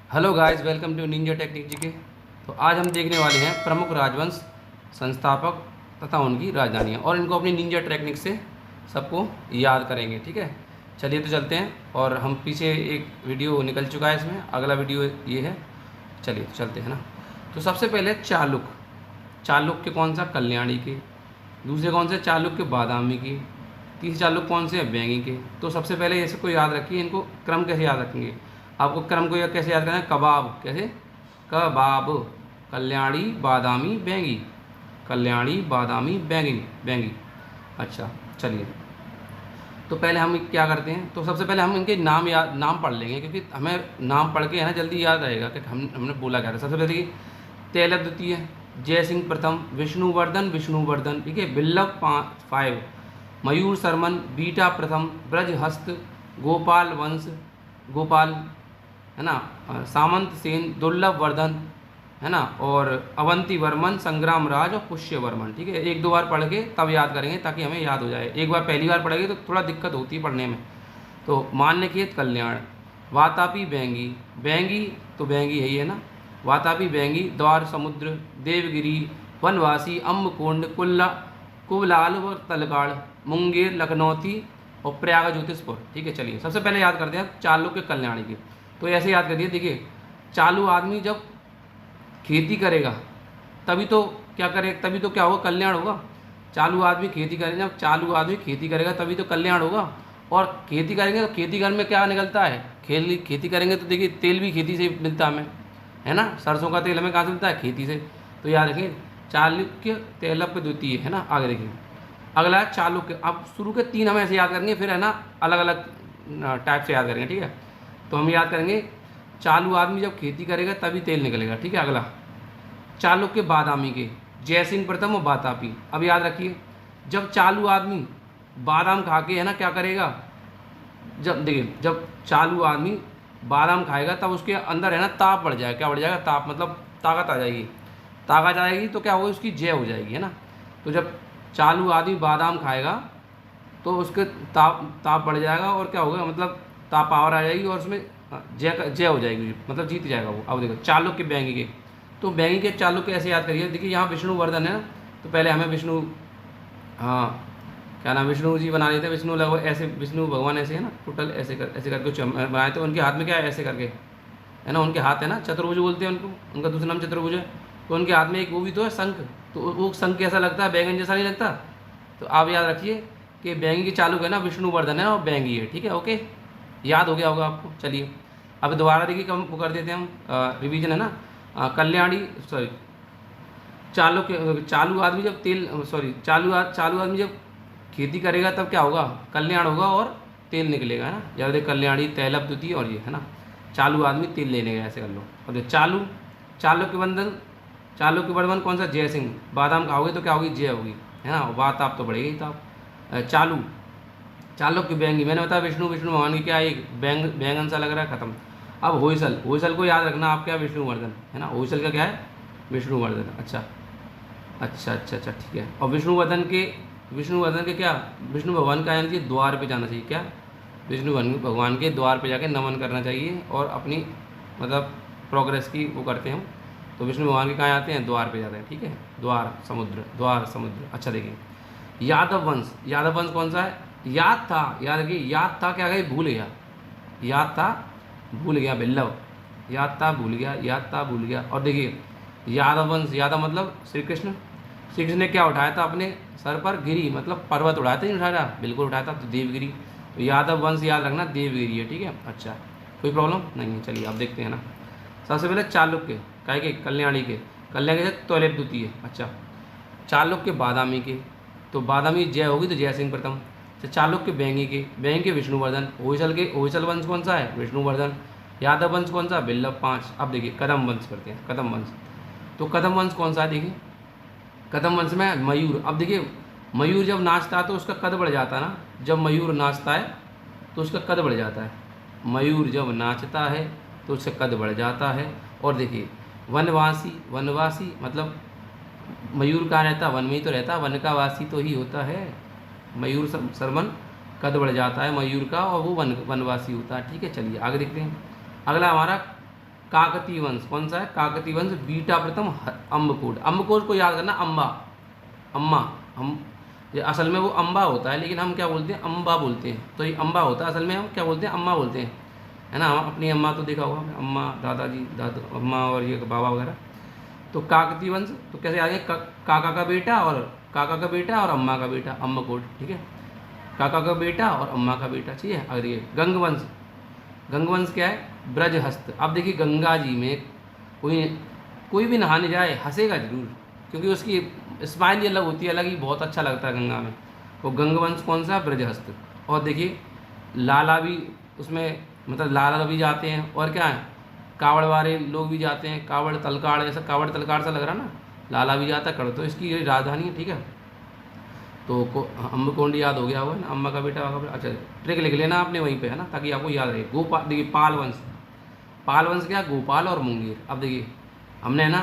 Hello guys, welcome to ninja technique ji के। तो आज हम देखने वाले हैं प्रमुख राजवंश संस्थापक तथा उनकी राजधानियाँ, और इनको अपनी निंजा टेक्निक से सबको याद करेंगे। ठीक है, चलिए तो चलते हैं। और हम पीछे एक वीडियो निकल चुका है, इसमें अगला वीडियो ये है। चलिए तो चलते हैं ना। तो सबसे पहले चालुक। चालुक के कौन सा? कल्याणी के। दूसरे कौन से? चालुक के बादामी के। तीसरे चालुक कौन से हैं? बैंगी के। तो सबसे पहले ऐसे को याद रखिए। इनको क्रम कैसे याद रखेंगे? आपको क्रम को कैसे याद करना है? कबाब। कैसे? कबाब। कल्याणी, बादामी, बैंगी। कल्याणी, बादामी, बैंगी, बैंगी। अच्छा, चलिए तो पहले हम क्या करते हैं, तो सबसे पहले हम इनके नाम पढ़ लेंगे, क्योंकि हमें नाम पढ़ के है ना जल्दी याद रहेगा कि हमने बोला क्या था। सबसे पहले तेलप द्वितीय, जयसिंह प्रथम, विष्णुवर्धन विष्णुवर्धन, ठीक है, बिल्लभ 5, मयूर शर्मन, बीटा प्रथम, ब्रजहस्त, गोपाल वंश, गोपाल, है ना, सामंत सेन, दुर्लभ वर्धन, है ना, और अवंती वर्मन, संग्राम राज और पुष्य वर्मन। ठीक है, एक दो बार पढ़ के तब याद करेंगे ताकि हमें याद हो जाए। एक बार पहली बार पढ़ेंगे तो थोड़ा दिक्कत होती है पढ़ने में। तो मान्यखेत कल्याण, वातापी बैंगी, बैंगी तो बैंगी है ही है ना, वातापी बैंगी, द्वार समुद्र, देवगिरी, वनवासी, अम्बकुंड, कुबलाल व तलगाड़, मुंगेर, लखनौती और प्रयाग ज्योतिषपुर। ठीक है, चलिए सबसे पहले याद करते हैं चालुक्य के कल्याणी की। तो ऐसे याद करिए, देखिए चालू आदमी जब खेती करेगा तभी तो क्या करे, तभी तो क्या होगा? कल्याण होगा। चालू आदमी खेती करेगा, जब चालू आदमी खेती करेगा तभी तो कल्याण होगा। और खेती करेंगे तो खेती घर में क्या निकलता है? खेती करेंगे तो देखिए तेल भी खेती से मिलता है हमें, है ना। सरसों का तेल हमें कहाँ से मिलता है? खेती से। तो याद रखिए चालुक्य तेलप द्वितीय, है ना। आगे देखिए अगला है चालुक्य। अब शुरू के तीन हम ऐसे याद करेंगे, फिर है ना अलग अलग टाइप से याद करेंगे। ठीक है, तो हम याद करेंगे चालू आदमी जब खेती करेगा तभी तेल निकलेगा। ठीक है, अगला चालुक्य बादामी के, जयसिंह प्रथम और वातापी। अब याद रखिए जब चालू आदमी बादाम खा के है ना क्या करेगा, जब देखिए जब चालू आदमी बादाम खाएगा तब उसके अंदर है ना ताप बढ़ जाएगा। क्या बढ़ जाएगा? ताप, मतलब ताकत आ जाएगी। ताकत आ जाएगी तो क्या होगा? उसकी जय हो जाएगी, है ना। तो जब चालू आदमी बादाम खाएगा तो उसके ताप ताप बढ़ जाएगा, और क्या होगा? मतलब ताप पावर आ जाएगी, और उसमें जय हो जाएगी, मतलब जीत जाएगा वो। अब देखो चालुक्य बैंगी के, तो बैंगी के चालुक्य ऐसे याद करिए। देखिए यहाँ विष्णुवर्धन है ना, तो पहले हमें विष्णु, हाँ क्या नाम, विष्णु जी बना लेते हैं। विष्णु लगभग ऐसे, विष्णु भगवान ऐसे है ना, टोटल ऐसे करके बनाए थे। उनके हाथ में क्या है? ऐसे करके, है ना, उनके हाथ है ना, चतुर्भुज बोलते हैं उनको, उनका दूसरा नाम चतुर्भुज है। तो उनके हाथ में एक वो भी तो है, शंख। तो वो शंख कैसा लगता है? बैंगन जैसा नहीं लगता? तो आप याद रखिए कि बैंगी के चालुक है ना विष्णुवर्धन है और बैंगी है। ठीक है, ओके, याद हो गया होगा आपको। चलिए अब दोबारा देखिए कम वो कर देते हैं हम, रिवीजन है ना। कल्याणी, सॉरी, चालू आदमी जब तेल, सॉरी, चालू आदमी जब खेती करेगा तब क्या होगा? कल्याण होगा और तेल निकलेगा, है ना। याद रखिए कल्याणी, तैलप द्वितीय, और ये है ना चालू आदमी तेल लेने गया, ऐसे कर लो। और देखो चालुक्य बंधन, चालुक्य वर्धन कौन सा? जयसिंह। बादाम खाओगे तो क्या होगी? जय होगी, है ना। बात आप तो बढ़ेगी ताप। चालू चालुक्य बैंगी, मैंने बताया विष्णु भगवान की, क्या एक बैंगन सा लग रहा है, खत्म। अब होयसल को याद रखना आप, क्या? विष्णुवर्धन, है ना। होयसल का क्या है? विष्णुवर्धन। अच्छा अच्छा अच्छा अच्छा, ठीक है। और विष्णुवर्धन के क्या? विष्णु भगवान का यानी कि द्वार पे जाना चाहिए। क्या? विष्णु भगवान के द्वार पे जाके नमन करना चाहिए, और अपनी मतलब प्रोग्रेस की वो करते हैं हम। तो विष्णु भगवान के कहाँ आते हैं? द्वार पे जाते हैं। ठीक है, द्वार समुद्र। अच्छा देखिए यादव वंश कौन सा है? याद था, याद रखिए, याद था क्या गए? भूल गया, याद था भूल गया, बिल्लव, याद था भूल गया, याद था भूल गया। और देखिए यादव वंश, यादव मतलब श्री कृष्ण ने क्या उठाया था अपने सर पर? गिरी, मतलब पर्वत उठाया था, नहीं उठाया था? बिल्कुल उठाया था, तो देवगिरी। तो यादव वंश याद रखना, देवगिरी है। ठीक है, अच्छा, कोई प्रॉब्लम नहीं है। चलिए अब देखते हैं ना। सबसे पहले चालुक्य काय के? कल्याणी के से तैलप द्वितीय। अच्छा, चालुक्य बादामी के, तो बादामी जय होगी तो जयसिंह प्रथम। तो चालुक्य बैंगी के विष्णुवर्धन। होयसल वंश कौन सा है? विष्णुवर्धन। यादव वंश कौन सा? बिल्लभ 5। अब देखिए कदम वंश करते हैं, कदम वंश। तो कदम वंश कौन सा है? देखिए कदम वंश में मयूर। अब देखिए मयूर जब नाचता है तो उसका कद बढ़ जाता है ना, जब मयूर नाचता है तो उसका कद बढ़ जाता है। मयूर जब नाचता है तो उसका कद बढ़ जाता है। और देखिए वनवासी मतलब मयूर कहाँ रहता? वन में ही तो रहता, वन का वासी तो ही होता है। मयूर शर्मन, कद बढ़ जाता है मयूर का, और वो वनवासी होता है। ठीक है, चलिए आगे देखते हैं। अगला हमारा काकतीय वंश, कौन सा है? काकतीय वंश, बीटा प्रथम, अम्बकोट। अम्बकोट को याद करना, अम्बा, अम्मा, हम ये असल में वो अम्बा होता है, लेकिन हम क्या बोलते हैं? अम्बा बोलते हैं। तो ये अम्बा होता है, असल में हम क्या बोलते हैं? अम्मा बोलते हैं, है ना। हम अपनी अम्मा तो देखा होगा, अम्मा, दादाजी, दादा, अम्मा और ये बाबा वगैरह। तो काकतीय वंश तो कैसे आ गए? काका का बेटा और काका का बेटा और अम्मा का बेटा, अम्बकोट, ठीक है। काका का बेटा और अम्मा का बेटा, ठीक है। अगर ये गंगवंश, गंगवंश क्या है? ब्रजहस्त। अब देखिए गंगा जी में कोई भी नहाने जाए हंसेगा जरूर, क्योंकि उसकी स्माइल ही अलग होती है, अलग ही बहुत अच्छा लगता है गंगा में। वो गंगवंश कौन सा? ब्रजहस्त। और देखिए लाला भी उसमें, मतलब लाला भी जाते हैं, और क्या है? कावड़ वाले लोग भी जाते हैं, कावड़ तलकाड़, ऐसा कावड़ तलकाड़ सा लग रहा ना, लाला भी जाता है कर। तो इसकी ये राजधानी है, ठीक है। तो अम्बकोंड याद हो गया हुआ है ना, अम्मा का बेटा का बेटा। अच्छा, ट्रिक लिख लेना आपने वहीं पे, है ना, ताकि आपको याद रहे। गोपाल, देखिए पाल वंश, पाल वंश क्या? गोपाल और मुंगेर। अब देखिए हमने, है ना,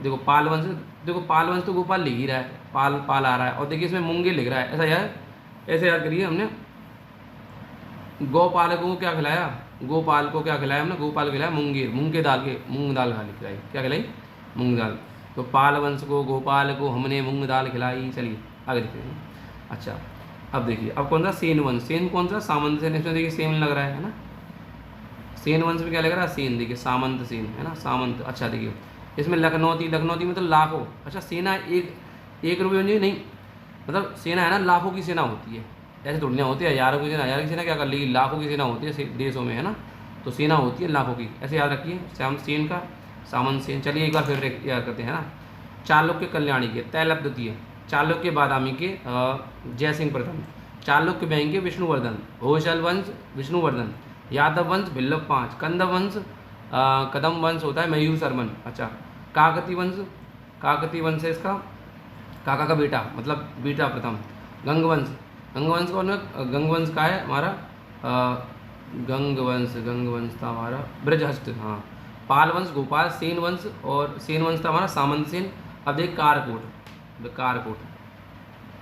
देखो पाल वंश, देखो पाल वंश तो गोपाल लिख ही रहा है, पाल पाल आ रहा है, और देखिए इसमें मुंगेर लिख रहा है। ऐसा यार, ऐसे याद करिए, हमने गौपालकों को क्या खिलाया? गोपाल को क्या खिलाया हमने? गोपाल को खिलाया मुंगेर, मूंग के दाल के, मूंग दाल खिलाई, क्या खिलाई? मूंग दाल। तो पाल वंश को, गोपाल को हमने मूंग दाल खिलाई। चलिए आगे देखते हैं। अच्छा, अब देखिए, अब कौन सा? सेन वंश। सेन कौन सा? सामंत सेन। इसमें देखिए सेन लग रहा है ना, सेन वंश में क्या लग रहा है? सेन। देखिए सामंत सेन, है ना, सामंत। अच्छा देखिए इसमें लखनौती, लखनौती में तो लाखों। अच्छा, सेना एक रुपये में नहीं, मतलब सेना है ना, लाखों की सेना होती है, ऐसे थोड़ी ना होती है हज़ारों की सेना। हज़ार की सेना क्या कर लेगी? लाखों की सेना होती है देशों में, है ना। तो सेना होती है लाखों की, ऐसे याद रखिए। श्याम सेन का, सामंत सेन। चलिए एक बार फिर याद करते हैं ना। चालुक्य कल्याणी के, तैलप द्वितीय, चालुक्य बादामी के जयसिंह प्रथम, चालुक्य बैंक के विष्णुवर्धन, होयसल वंश विष्णुवर्धन, यादव वंश भिल्लभ पाँच, कंदम वंश कदम वंश होता है मयूर शर्मन। अच्छा, काकती वंश, काकती वंश है इसका काका का बेटा, मतलब बेटा प्रथम। गंगवंश, गंगवंश कौन है? गंगवंश का है हमारा गंगवंश, गंगवंश था हमारा ब्रजहस्त, हाँ। पाल वंश गोपाल, सेन वंश, और सेन वंश था हमारा सामंत सेन। अब देख कारकोट, कारकोट,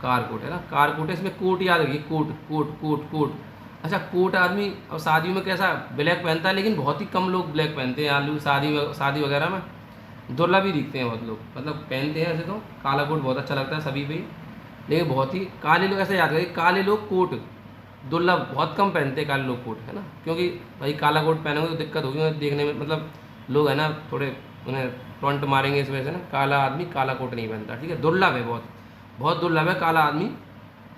कारकोट है ना, कारकोट है। इसमें कोट याद रखिए, कोट कोट कोट कोट। अच्छा, कोट आदमी अब शादियों में कैसा ब्लैक पहनता है, लेकिन बहुत ही कम लोग ब्लैक पहनते हैं। आलू शादी वगैरह में दुर्लभ ही दिखते हैं बहुत लोग, मतलब पहनते हैं। ऐसे तो काला कोट बहुत अच्छा लगता है सभी पे, लेकिन बहुत ही काले लोग, ऐसे याद करिए, काले लोग कोट दुर्लभ, बहुत कम पहनते हैं काले लोग कोट, है ना। क्योंकि भाई काला कोट पहनोगे तो दिक्कत होगी देखने में, मतलब लोग है ना थोड़े उन्हें टॉन्ट मारेंगे इस वजह से ना। काला आदमी काला कोट नहीं पहनता, ठीक है। दुर्लभ है, बहुत बहुत दुर्लभ है काला आदमी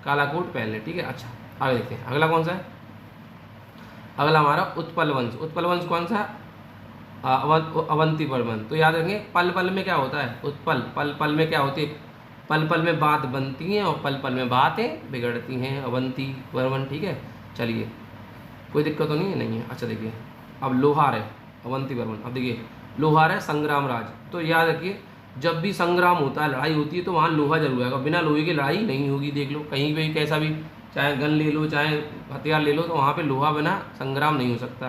काला कोट पहन ले, ठीक है। अच्छा आगे देखते हैं, अगला कौन सा है? अगला हमारा उत्पल वंश। उत्पल वंश कौन सा? अवंती वर्मन। तो याद रखेंगे, पल पल में क्या होता है? उत्पल, पल पल में क्या होती है? पल पल में बात बनती हैं और पल पल में बातें बिगड़ती हैं, अवंती वर्मन, ठीक है। चलिए कोई दिक्कत तो नहीं है, नहीं है। अच्छा देखिए, अब लोहार है अवंती वर्मन। अब देखिए लोहार है संग्राम राज। तो याद रखिए, जब भी संग्राम होता है, लड़ाई होती है, तो वहाँ लोहा जरूर आएगा, बिना लोहे की लड़ाई नहीं होगी। देख लो कहीं भी कैसा भी, चाहे गन ले लो चाहे हथियार ले लो, तो वहाँ पे लोहा बिना संग्राम नहीं हो सकता।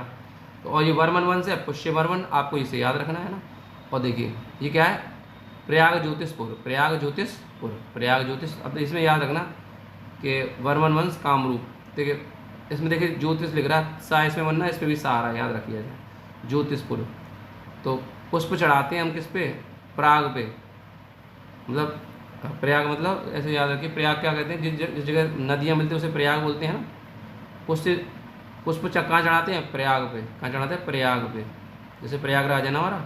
तो और ये वर्मन वंश है, पुष्य वर्मन, आपको इसे याद रखना है ना। और देखिए ये क्या है? प्रयाग ज्योतिषपुर, प्रयाग ज्योतिषपुर, प्रयाग ज्योतिष। अब इसमें याद रखना कि वर्मन वंश कामरूप। देखिए इसमें देखिए ज्योतिष लिख रहा है, सा इसमें बनना, इस पर भी सा आ रहा है, याद रखिए ज्योतिषपुर। तो पुष्प चढ़ाते हैं हम किस पे? प्राग पे, मतलब प्रयाग, मतलब ऐसे याद रखिए, प्रयाग क्या कहते हैं? जिस जगह नदियाँ मिलती है उसे प्रयाग बोलते हैं ना। पुष्प कहाँ चढ़ाते हैं? प्रयाग पे। कहाँ चढ़ाते हैं? प्रयाग पे। जैसे प्रयागराज है ना हमारा,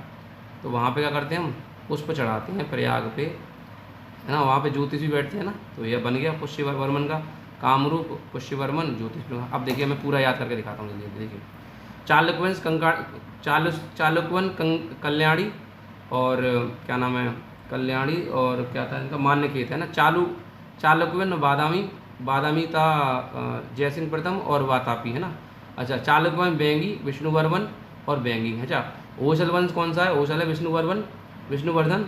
तो वहाँ पे क्या करते हैं हम? पुष्प चढ़ाते हैं प्रयाग पे, है ना। वहाँ पे ज्योतिष भी बैठते हैं ना। तो यह बन गया पुष्य वर्मन का, कामरूप पुष्य वर्मन ज्योतिष। अब देखिए मैं पूरा याद करके दिखाता हूँ जल्दी। देखिए चालुक्यवंश चालुक्यवन कल्याणी, और क्या नाम है? कल्याणी, और क्या था इनका? मान्यकेत, है ना। चालुक्यवन बादामी था जयसिंह प्रथम और वातापी, है ना। अच्छा, चालुक्यवन बेंगी, विष्णुवर्मन और बेंगी। अच्छा, होयसल वंश कौन सा है? होयसल है विष्णुवर्धन,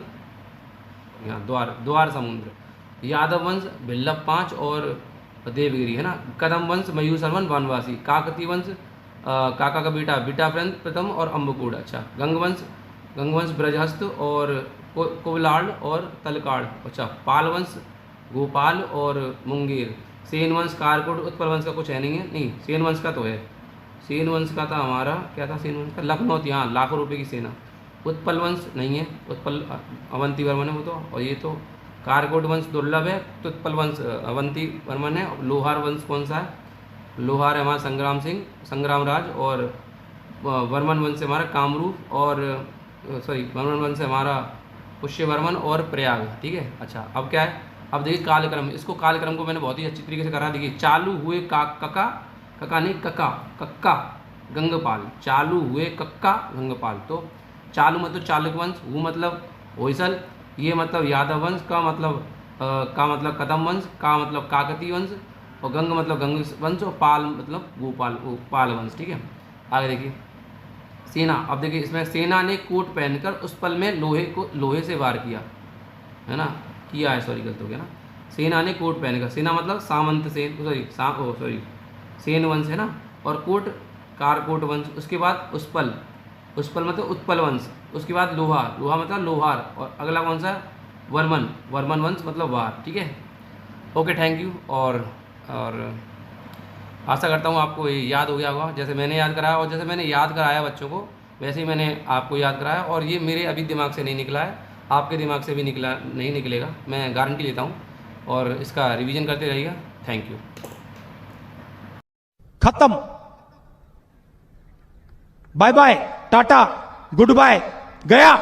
यहाँ द्वार समुद्र। यादव वंश भिल्लभ पाँच और देवगिरी, है ना। कदम वंश मयूर शर्मन वनवासी। काकती वंश काका का बेटा प्रथम और अम्बकोड। अच्छा, गंगवंश ब्रजहस्त और कोवलाड और तलकाड़। अच्छा, पाल वंश गोपाल और मुंगेर। सेन वंश कारकोट। उत्पल वंश का कुछ है नहीं है, नहीं सेन वंश का तो है, सेन वंश का था हमारा, क्या था सेन वंश का, लखनऊ, हाँ, लाखों रुपए की सेना। उत्पल वंश नहीं है, उत्पल अवंती वर्मन है वो तो, और ये तो कारकोट वंश दुर्लभ है, तो उत्पल वंश अवंती वर्मन है। लोहार वंश कौन सा है, लोहार है हमारा संग्राम सिंह, संग्राम राज, और वर्मन वंश से हमारा कामरूप, और सॉरी वर्मन वंश से हमारा पुष्यवर्मन और प्रयाग, ठीक है। अच्छा अब क्या है, अब देखिए कालक्रम, इसको कालक्रम को मैंने बहुत ही अच्छी तरीके से करा। देखिए चालू हुए कका, कका नहीं कक्का, कक्का गंगपाल, चालू हुए कक्का गंगपाल। तो चालू मतलब चालुक वंश, वो मतलब होयसल, ये मतलब यादव वंश, का मतलब कदम वंश, का मतलब काकतीय वंश, और गंग मतलब गंग वंश, और पाल मतलब गोपाल, पाल वंश, ठीक है। आगे देखिए सेना, अब देखिए इसमें सेना ने कोट पहनकर उस पल में लोहे से वार किया, है ना, किया है, सॉरी गलत हो गया ना। सेना ने कोट पहनकर, सेना मतलब सामंत सेन, सॉरी सेन वंश है ना, और कोट कारकोट वंश। उसके बाद उस्पल, उस्पल मतलब उत्पल वंश। उसके बाद लोहा, लोहा मतलब लोहार, और अगला कौन सा, वर्मन, वर्मन वंश मतलब वार, ठीक है। Okay thank you. और आशा करता हूँ आपको ये याद हो गया होगा, जैसे मैंने याद कराया, और जैसे मैंने याद कराया बच्चों को, वैसे ही मैंने आपको याद कराया। और ये मेरे अभी दिमाग से नहीं निकला है, आपके दिमाग से भी नहीं निकलेगा, मैं गारंटी लेता हूँ। और इसका रिवीजन करते रहिएगा। Thank you. खत्म, bye bye, tata, good bye, गया।